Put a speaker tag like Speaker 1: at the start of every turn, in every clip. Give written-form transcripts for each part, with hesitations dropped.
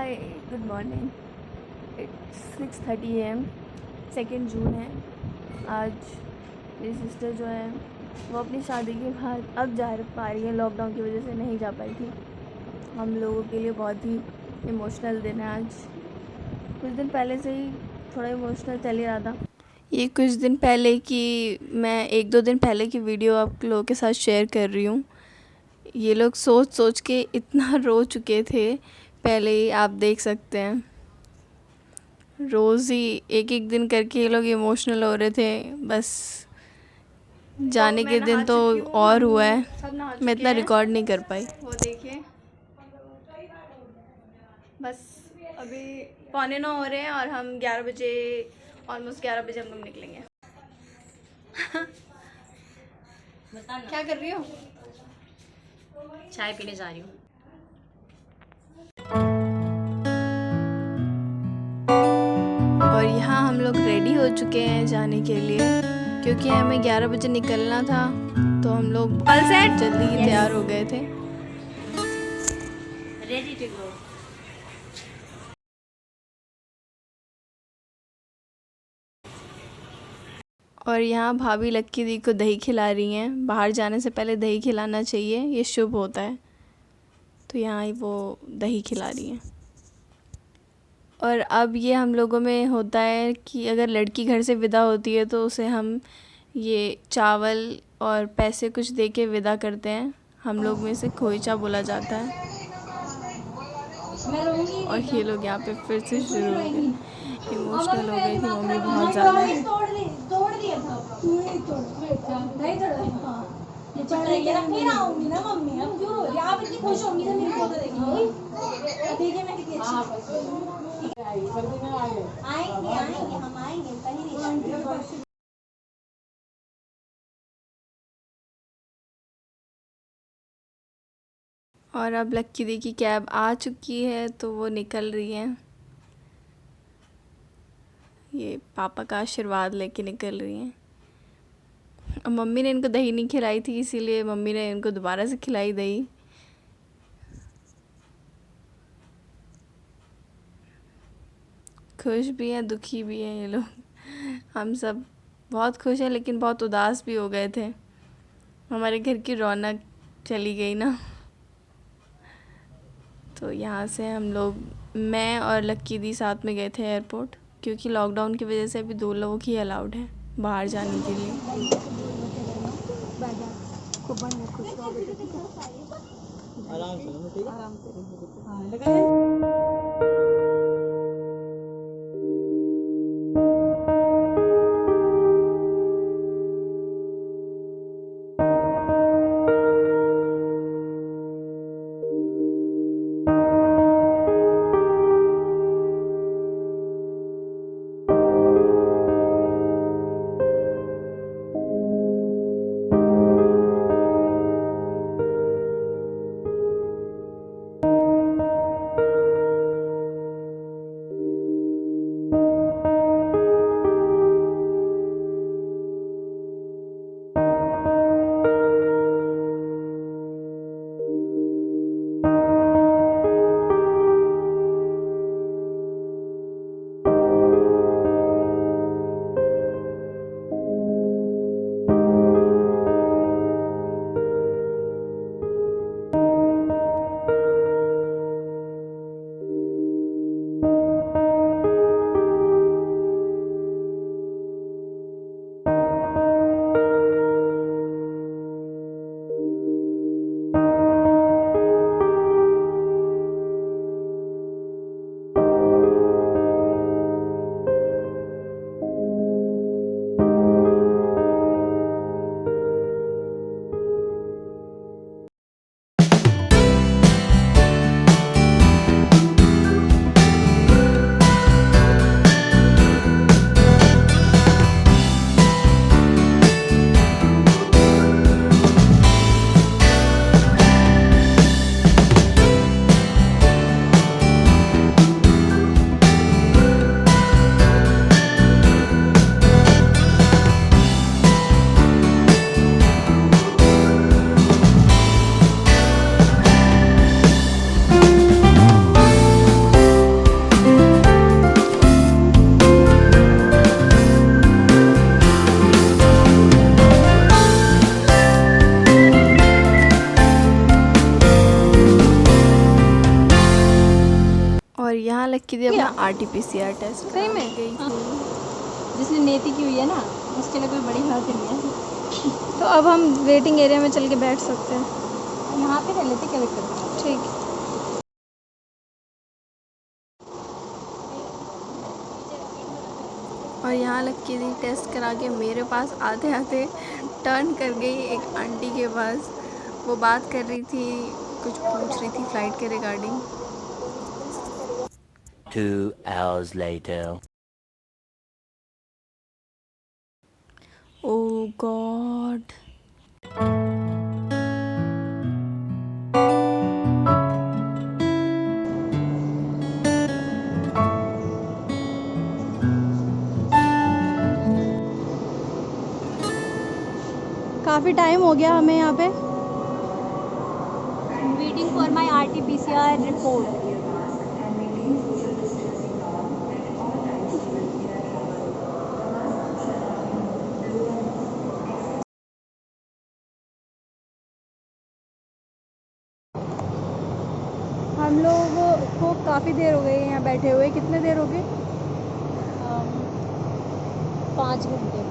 Speaker 1: Hi good morning. It's 6:30 AM, 2 जून है। आज मेरी सिस्टर जो है वो अपनी शादी के बाद अब जा पा रही है, लॉकडाउन की वजह से नहीं जा पाई थी। हम लोगों के लिए बहुत ही इमोशनल दिन है आज। कुछ दिन पहले से ही थोड़ा इमोशनल चल ही रहा था। ये कुछ दिन पहले की, मैं 1-2 दिन पहले की वीडियो आप लोगों के साथ शेयर कर रही हूँ। ये लोग सोच सोच के इतना रो चुके थे पहले ही, आप देख सकते हैं। रोज़ ही एक एक दिन करके ये लोग इमोशनल हो रहे थे। बस जाने के दिन तो और हुआ है, मैं इतना रिकॉर्ड नहीं कर पाई। वो देखिए, बस अभी 8:45 हो रहे हैं और हम 11 बजे, ऑलमोस्ट 11 बजे हम लोग निकलेंगे। क्या कर रही हो?
Speaker 2: चाय पीने जा रही हूँ।
Speaker 1: और यहाँ हम लोग रेडी हो चुके हैं जाने के लिए, क्योंकि हमें 11 बजे निकलना था, तो हम लोग जल्दी ही तैयार हो गए थे।
Speaker 2: Ready to go.
Speaker 1: और यहाँ भाभी लक्की दी को दही खिला रही हैं। बाहर जाने से पहले दही खिलाना चाहिए, ये शुभ होता है। तो यहाँ वो दही खिला रही हैं। और अब ये हम लोगों में होता है कि अगर लड़की घर से विदा होती है तो उसे हम ये चावल और पैसे कुछ दे के विदा करते हैं। हम लोग में से खोइचा बोला जाता है। और ये लोग यहाँ पे फिर से शुरू हो गए, इमोशनल हो गई थी मम्मी बहुत ज़्यादा।
Speaker 3: फिर आऊंगी ना मम्मी, अब क्यों रो रही है? आप इतनी खुश होंगी तो मेरी फोटो देखेंगी। देखिए मैं कितनी अच्छी आएंगे आएंगे हम आएंगे, कहीं नहीं जाएंगे।
Speaker 1: और अब लक्की दी की कैब आ चुकी है तो वो निकल रही हैं। ये पापा का आशीर्वाद लेके निकल रही हैं। और मम्मी ने इनको दही नहीं खिलाई थी, इसीलिए मम्मी ने इनको दोबारा से खिलाई दही। खुश भी हैं दुखी भी हैं ये लोग। हम सब बहुत खुश हैं लेकिन बहुत उदास भी हो गए थे। हमारे घर की रौनक चली गई ना। तो यहाँ से हम लोग, मैं और लक्की दी साथ में गए थे एयरपोर्ट, क्योंकि लॉकडाउन की वजह से अभी 2 लोगों की अलाउड है बाहर जाने के लिए।
Speaker 3: आराम से।
Speaker 1: और यहाँ लक्की दी अपना RT-PCR टेस्ट
Speaker 3: सही में?
Speaker 1: गई थी।
Speaker 3: जिसने नेति की हुई है ना, उसके लिए कोई बड़ी बात नहीं है। तो अब हम वेटिंग एरिया में चल के बैठ सकते हैं। यहाँ पे रह लेते, क्या दिक्कत है? ठीक।
Speaker 1: और यहाँ लक्की दी टेस्ट करा के मेरे पास आते आते टर्न कर गई एक आंटी के पास। वो बात कर रही थी, कुछ पूछ रही थी फ़्लाइट के रिगार्डिंग।
Speaker 4: 2 hours later.
Speaker 1: ओह गॉड।
Speaker 3: काफ़ी टाइम हो गया हमें यहाँ पे waiting for my RT-PCR report. हम लोगों को काफ़ी देर हो गई है यहाँ बैठे हुए। कितने देर हो गई? 5 घंटे।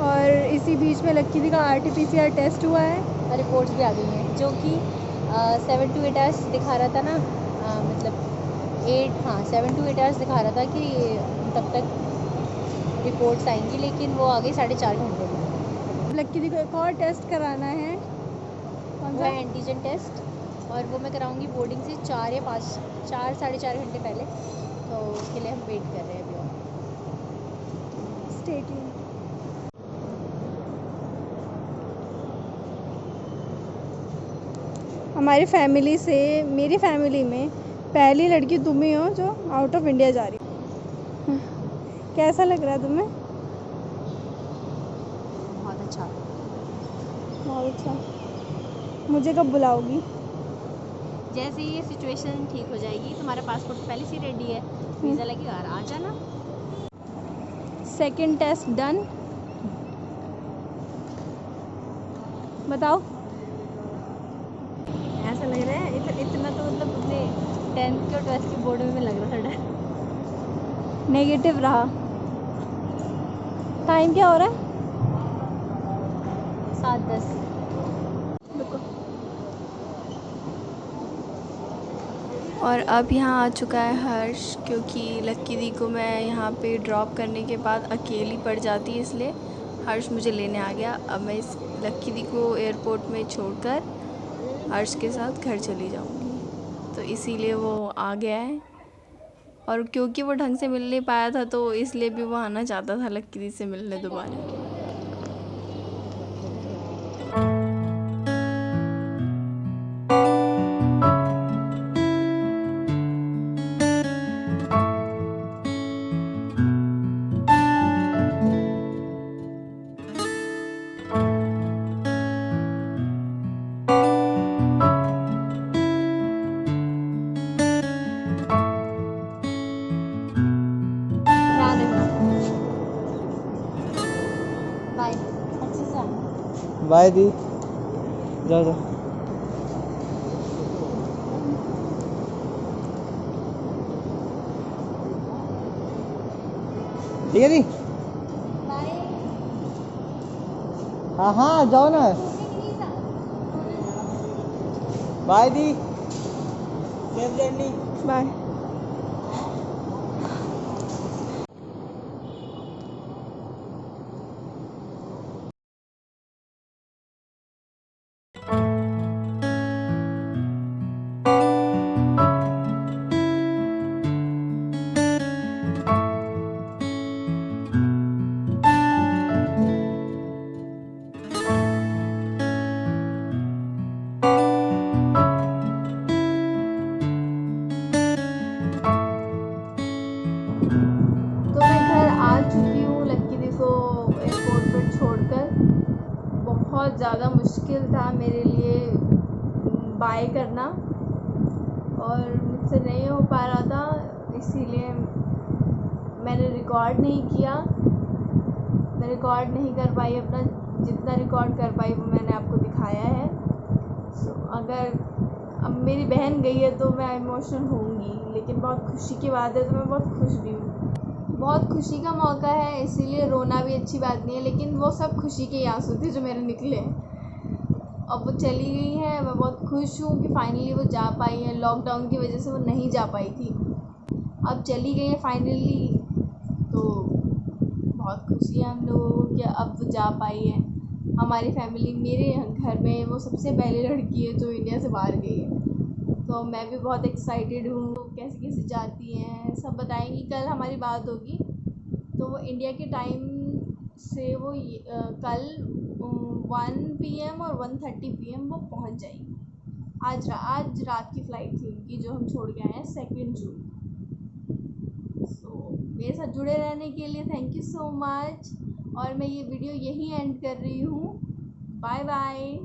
Speaker 3: और इसी बीच में लक्की दी का RT-PCR टेस्ट हुआ है, रिपोर्ट्स भी आ गई हैं, जो कि 7 to 8 आवर्स दिखा रहा था ना, मतलब 7 to 8 आवर्स दिखा रहा था कि तब तक रिपोर्ट्स आएंगी, लेकिन वो आ गई 4.5 घंटे में। लक्की दी को एक और टेस्ट कराना है, कौन सा? एंटीजन टेस्ट, और वो मैं कराऊंगी बोर्डिंग से 4 या 5 4 साढ़े 4 घंटे पहले। तो उसके लिए हम वेट कर रहे हैं अभी और। Stay tuned. हमारी फैमिली से, मेरी फैमिली में पहली लड़की तुम ही हो जो आउट ऑफ इंडिया जा रही हो। कैसा लग रहा है तुम्हें?
Speaker 2: बहुत अच्छा।
Speaker 3: बहुत अच्छा। मुझे कब बुलाओगी?
Speaker 2: जैसे ये सिचुएशन ठीक हो जाएगी, तुम्हारा पासपोर्ट पहले से रेडी है, वीज़ा लगेगा, आ जाना।
Speaker 3: Second test done. बताओ।
Speaker 2: ऐसा लग रहा है इतना तो मतलब अपने 10th के और 12th के बोर्ड में लग रहा था डर।
Speaker 3: नेगेटिव रहा। टाइम क्या हो रहा है?
Speaker 2: 7:10।
Speaker 3: रुको।
Speaker 1: और अब यहाँ आ चुका है हर्ष, क्योंकि लक्की दी को मैं यहाँ पे ड्रॉप करने के बाद अकेली पड़ जाती, इसलिए हर्ष मुझे लेने आ गया। अब मैं इस लक्की दी को एयरपोर्ट में छोड़कर हर्ष के साथ घर चली जाऊँगी, तो इसीलिए वो आ गया है। और क्योंकि वो ढंग से मिल नहीं पाया था, तो इसलिए भी वो आना चाहता था लक्की दी से मिलने दोबारा।
Speaker 3: बाय। अच्छे से आना।
Speaker 5: By the. जाओ जाओ। ठीक है दी।
Speaker 3: बाय।
Speaker 5: हाँ हाँ जाओ ना। बाय दी। Safe journey.
Speaker 3: बाय।
Speaker 1: तो मैं घर आ चुकी हूँ लक्की दी को एयरपोर्ट पर छोड़कर। बहुत ज़्यादा मुश्किल था मेरे लिए बाय करना, और मुझसे नहीं हो पा रहा था, इसीलिए मैंने रिकॉर्ड नहीं किया। मैं रिकॉर्ड नहीं कर पाई, अपना जितना रिकॉर्ड कर पाई वो मैंने आपको दिखाया है। सो अगर अब मेरी बहन गई है तो मैं इमोशनल होंगी, लेकिन बहुत खुशी की बात है तो मैं बहुत खुश भी हूँ। बहुत खुशी का मौका है, इसीलिए रोना भी अच्छी बात नहीं है, लेकिन वो सब खुशी के ही आंसू थे जो मेरे निकले हैं। अब वो चली गई है, मैं बहुत खुश हूँ कि फाइनली वो जा पाई है। लॉकडाउन की वजह से वो नहीं जा पाई थी, अब चली गई है फाइनली, तो बहुत खुशी है हम लोगों को कि अब वो जा पाई है। हमारी फैमिली, मेरे घर में वो सबसे पहली लड़की है जो इंडिया से बाहर गई है, तो मैं भी बहुत एक्साइटेड हूँ। कैसे कैसे जाती हैं सब बताएंगी, कल हमारी बात होगी। तो वो इंडिया के टाइम से वो कल 1 PM और 1:30 PM वो पहुँच जाएगी। आज रात की फ़्लाइट थी उनकी जो हम छोड़ के आए हैं 2 जून। सो मेरे साथ जुड़े रहने के लिए थैंक यू सो मच, और मैं ये वीडियो यहीं एंड कर रही हूँ। Bye bye.